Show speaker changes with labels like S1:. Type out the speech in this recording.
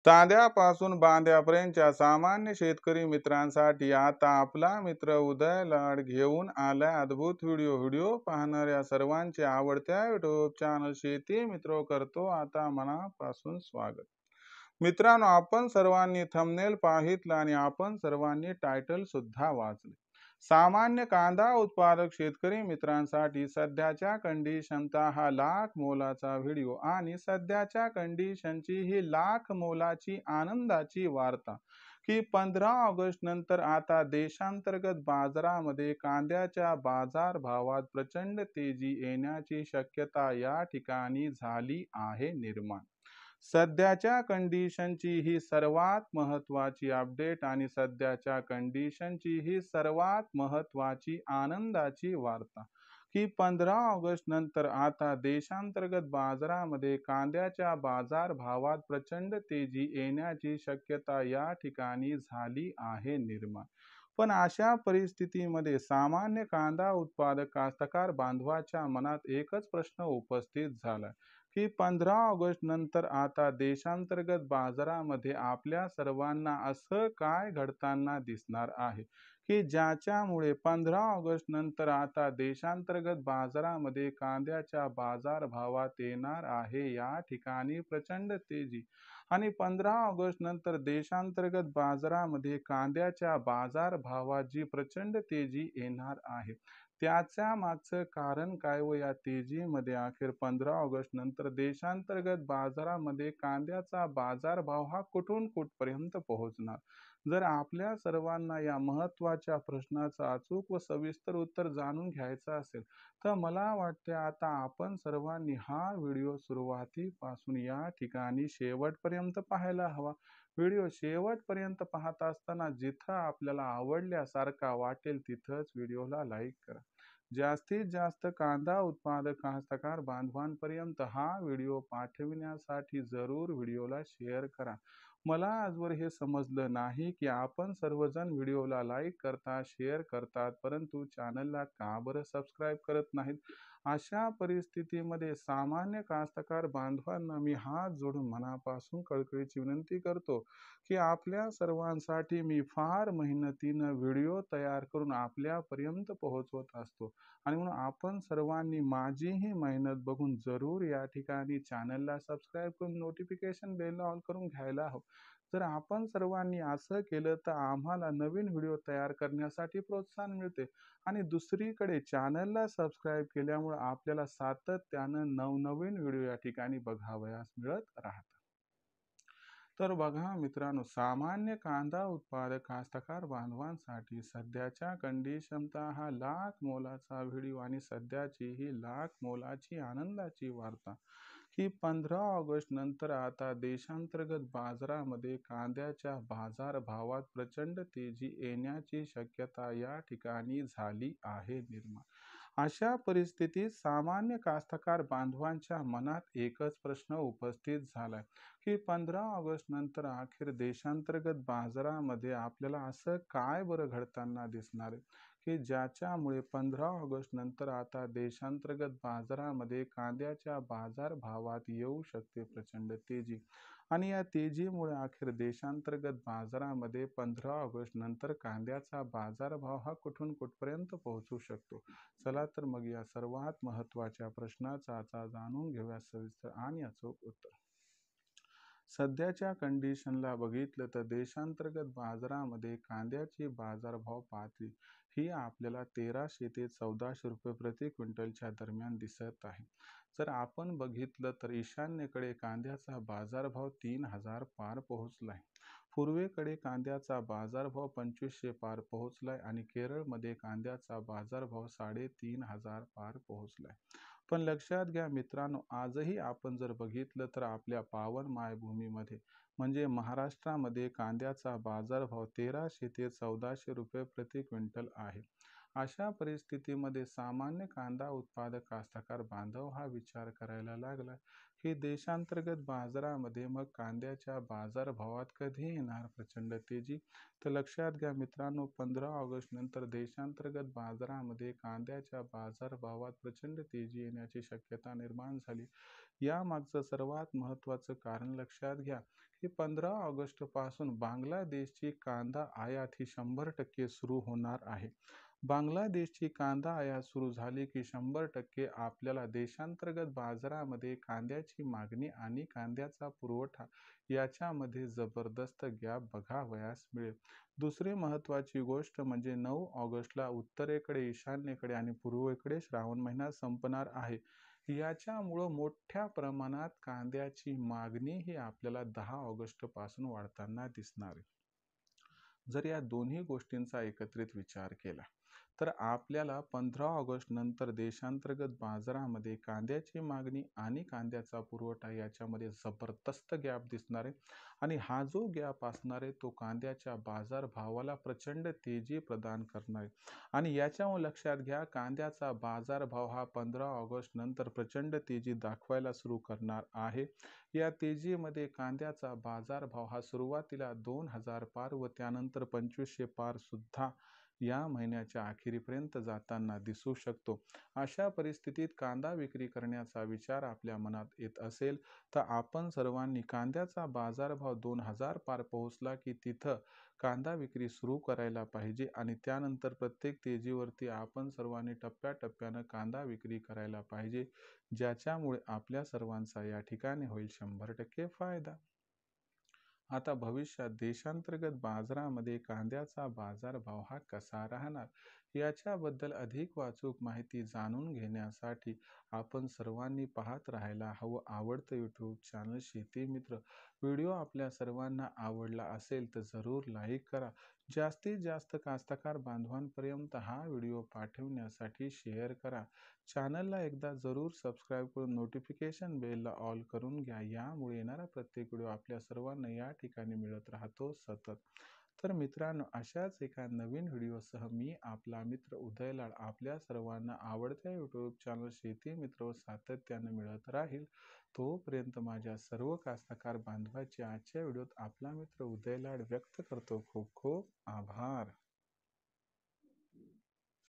S1: तांद्यापासून बांद्यापर्यंतच्या सामान्य शेतकरी मित्रांसाठी आता आपला मित्र उदय लाड घेऊन आलाय अद्भुत व्हिडिओ पाहणाऱ्या सर्वांचे आवडत्या युट्यूब चॅनल शेती मित्र करतो आता मनापासून स्वागत. मित्रांनो, आपण सर्वांनी थंबनेल पाहितलं आणि आपण सर्वांनी टायटल सुद्धा वाचले. सामान्य कांदा उत्पादक शेतकरी मित्रांसाठी सध्याच्या कंडिशनचा हा लाख मोलाचा व्हिडिओ आणि सध्याच्या कंडिशनची ही लाख मोलाची आनंदाची वार्ता की 15 ऑगस्ट नंतर आता देशांतर्गत बाजारामध्ये कांद्याच्या बाजार भावात प्रचंड तेजी येण्याची शक्यता या ठिकाणी झाली आहे निर्माण. सध्याच्या कंडिशनची ही सर्वात महत्त्वाची अपडेट आणि सध्याच्या कंडिशनची ही सर्वात महत्त्वाची आनंदाची वार्ता की 15 ऑगस्ट नंतर आता देशांतर्गत बाजारामध्ये कांद्याच्या बाजार भावात प्रचंड तेजी येण्याची शक्यता या ठिकाणी झाली आहे निर्माण. पण अशा परिस्थितीमध्ये सामान्य कांदा उत्पादक कास्तकार बांधवाच्या मनात एकच प्रश्न उपस्थित झाला की 15 ऑगस्ट नंतर आता देशांतर्गत बाजारामध्ये आपल्या सर्वांना असं काय घडताना दिसणार आहे की ज्याच्यामुळे 15 ऑगस्ट नंतर आता देशांतर्गत बाजारामध्ये कांद्याच्या बाजार भावात येणार आहे या ठिकाणी प्रचंड तेजी आणि 15 ऑगस्ट नंतर देशांतर्गत बाजारामध्ये कांद्याच्या बाजार भावात जी प्रचंड तेजी येणार आहे त्याच्या मागचं कारण काय व या तेजीमध्ये अखेर 15 ऑगस्ट नंतर देशांतर्गत बाजारामध्ये कांद्याचा बाजारभाव हा कुठून कुठपर्यंत पोहोचणार. जर आपल्या सर्वांना या महत्त्वाच्या प्रश्नाचं अचूक व सविस्तर उत्तर जाणून घ्यायचं असेल तर मला वाटते आता आपण सर्वांनी हा व्हिडिओ सुरुवातीपासून या ठिकाणी शेवटपर्यंत पाहायला हवा. व्हिडिओ शेवटपर्यंत पाहत असताना जिथं आपल्याला आवडल्यासारखा वाटेल तिथंच व्हिडिओला लाईक करा. जास्तीत जास्त कांदा उत्पादक कास्तकार बांधवांपर्यंत हा व्हिडिओ पाठविण्यासाठी जरूर व्हिडिओला शेअर करा. मला आजवर हे समजलं नाही की आपण सर्वजण व्हिडिओला लाईक करतात, शेअर करतात, परंतु चॅनलला का बरं सबस्क्राईब करत नाहीत. अशा परिस्थितीमध्ये सामान्य कास्तकार बांधवांना मी हात जोडून मनापासून कळकळीची विनंती करतो की आपल्या सर्वांसाठी मी फार मेहनतीनं व्हिडिओ तयार करून आपल्यापर्यंत पोहोचवत असतो आणि म्हणून आपण सर्वांनी माझीही मेहनत बघून जरूर या ठिकाणी चॅनलला सबस्क्राईब करून नोटिफिकेशन बेल ऑन करून घ्यायला हवं. जर आपण सर्वांनी असं केलं तर आम्हाला नवीन व्हिडिओ तयार करण्यासाठी प्रोत्साहन मिळते आणि दुसरीकडे चॅनलला सबस्क्राईब केल्यामुळे आपल्याला सातत्यानं नवनवीन व्हिडिओ या ठिकाणी बघावयास मिळत राहतात. तर बघा मित्रांनो, सामान्य कांदा उत्पादक कास्तकार बांधवांसाठी सध्याच्या कंडिशनचा हा लाख मोलाचा व्हिडिओ आणि सध्याची ही लाख मोलाची आनंदाची वार्ता की 15 ऑगस्ट नंतर आता देशांतर्गत बाजारामध्ये कांद्याच्या बाजार भावात प्रचंड तेजी येण्याची शक्यता या ठिकाणी झाली आहे निर्माण. अशा परिस्थितीत सामान्य कास्तकार बांधवांच्या मनात एकच प्रश्न उपस्थित झालाय की 15 ऑगस्ट नंतर अखेर देशांतर्गत बाजारामध्ये आपल्याला असं काय बरं घडताना दिसणार आहे की ज्याच्यामुळे 15 ऑगस्ट नंतर आता देशांतर्गत बाजारामध्ये कांद्याच्या बाजार भावात येऊ शकते प्रचंड तेजी आणि या तेजीमुळे अखेर देशांतर्गत बाजारामध्ये 15 ऑगस्ट नंतर कांद्याचा बाजारभाव हा कुठून कुठपर्यंत पोहोचू शकतो. चला तर मग या सर्वात महत्त्वाच्या प्रश्नाचा आता जाणून घेऊया सविस्तर आणि अचूक उत्तर. सध्याच्या कंडिशनला बघितलं तर देशांतर्गत बाजारामध्ये कांद्याची बाजारभाव पातळी ही आपल्याला 1300 ते 1400 रुपये प्रति क्विंटलच्या दरम्यान दिसत आहे. जर आपण बघितलं तर ईशान्येकडे कांद्याचा बाजारभाव 3000 पार पोहोचलाय. पूर्वेकडे कांद्याचा बाजारभाव 2500 पार पोहोचलाय आणि केरळमध्ये कांद्याचा बाजारभाव 3500 पार पोहोचलाय. पण लक्षात घ्या मित्रांनो, आजही आपण जर बघितलं तर आपल्या पावन मायभूमीमध्ये म्हणजे महाराष्ट्रामध्ये कांद्याचा बाजारभाव 1300 ते 1400 रुपये प्रति क्विंटल आहे. अशा परिस्थितीमध्ये सामान्य कांदा उत्पादक कास्तकार बांधव हा विचार करायला लागला की देशांतर्गत बाजारामध्ये मग कांद्याच्या बाजारभावात कधी येणार प्रचंड तेजी. तर लक्षात घ्या मित्रांनो, 15 ऑगस्ट नंतर देशांतर्गत बाजारामध्ये कांद्याच्या बाजारभावात प्रचंड तेजी येण्याची शक्यता निर्माण झाली. यामागचं सर्वात महत्त्वाचं कारण लक्षात घ्या, की 15 ऑगस्टपासून बांगलादेशची कांदा आयात ही 100% सुरू होणार आहे. बांगलादेशची कांदा आयात सुरू झाली की 100% आपल्याला देशांतर्गत बाजारामध्ये कांद्याची मागणी आणि कांद्याचा पुरवठा याच्यामध्ये जबरदस्त गॅप बघावयास मिळेल. दुसरी महत्त्वाची गोष्ट म्हणजे 9 ऑगस्टला उत्तरेकडे, ईशान्येकडे आणि पूर्वेकडे श्रावण महिना संपणार आहे. याच्यामुळं मोठ्या प्रमाणात कांद्याची मागणी ही आपल्याला 10 ऑगस्टपासून वाढताना दिसणार आहे. जर या दोन्ही गोष्टींचा एकत्रित विचार केला तर आपल्याला 15 ऑगस्ट नंतर देशांतर्गत बाजारामध्ये कांद्याची मागणी आणि कांद्याचा पुरवठा याच्यामध्ये जबरदस्त गॅप दिसणार आहे आणि हा जो गॅप असणार आहे तो कांद्याच्या बाजारभावाला प्रचंड तेजी प्रदान करणार आहे. आणि याच्यामुळे लक्षात घ्या, कांद्याचा बाजारभाव हा 15 ऑगस्ट नंतर प्रचंड तेजी दाखवायला सुरू करणार आहे. या तेजीमध्ये कांद्याचा बाजारभाव हा सुरुवातीला 2000 पार व त्यानंतर 2500 पार सुद्धा या महिन्याच्या अखेरीपर्यंत जाताना दिसू शकतो. अशा परिस्थितीत कांदा विक्री करण्याचा विचार आपल्या मनात येत असेल तर आपण सर्वांनी कांद्याचा बाजारभाव 2000 पार पोहोचला की तिथं कांदा विक्री सुरू करायला पाहिजे आणि त्यानंतर प्रत्येक तेजीवरती आपण सर्वांनी टप्प्याटप्प्यानं कांदा विक्री करायला पाहिजे, ज्याच्यामुळे आपल्या सर्वांचा या ठिकाणी होईल 100% फायदा. आता भविष्यात देशांतर्गत बाजारामध्ये कांद्याचा बाजारभाव हा कसा राहणार याच्याबद्दल अधिक अचूक माहिती जाणून घेण्यासाठी आपण सर्वांनी पाहत राहायला हवं आवडतं यूट्यूब चॅनल शेती मित्र. व्हिडिओ आपल्या सर्वांना आवडला असेल तर जरूर लाईक करा. जास्तीत जास्त कास्तकार बांधवांपर्यंत हा व्हिडिओ पाठवण्यासाठी शेअर करा. चॅनलला एकदा जरूर सबस्क्राईब करून नोटिफिकेशन बेलला ऑल करून घ्या. यामुळे येणारा प्रत्येक व्हिडिओ आपल्या सर्वांना या ठिकाणी मिळत राहतो सतत. तर मित्रांनो, अशाच एका नवीन व्हिडिओसह मी आपला मित्र उदय लाड आपल्या सर्वांना आवडत्या यूट्यूब चॅनल शेती मित्र सातत्यानं मिळत राहील. तोपर्यंत माझ्या सर्व कास्तकार बांधवाचे आजच्या व्हिडिओत आपला मित्र उदय लाड व्यक्त करतो खूप खूप आभार.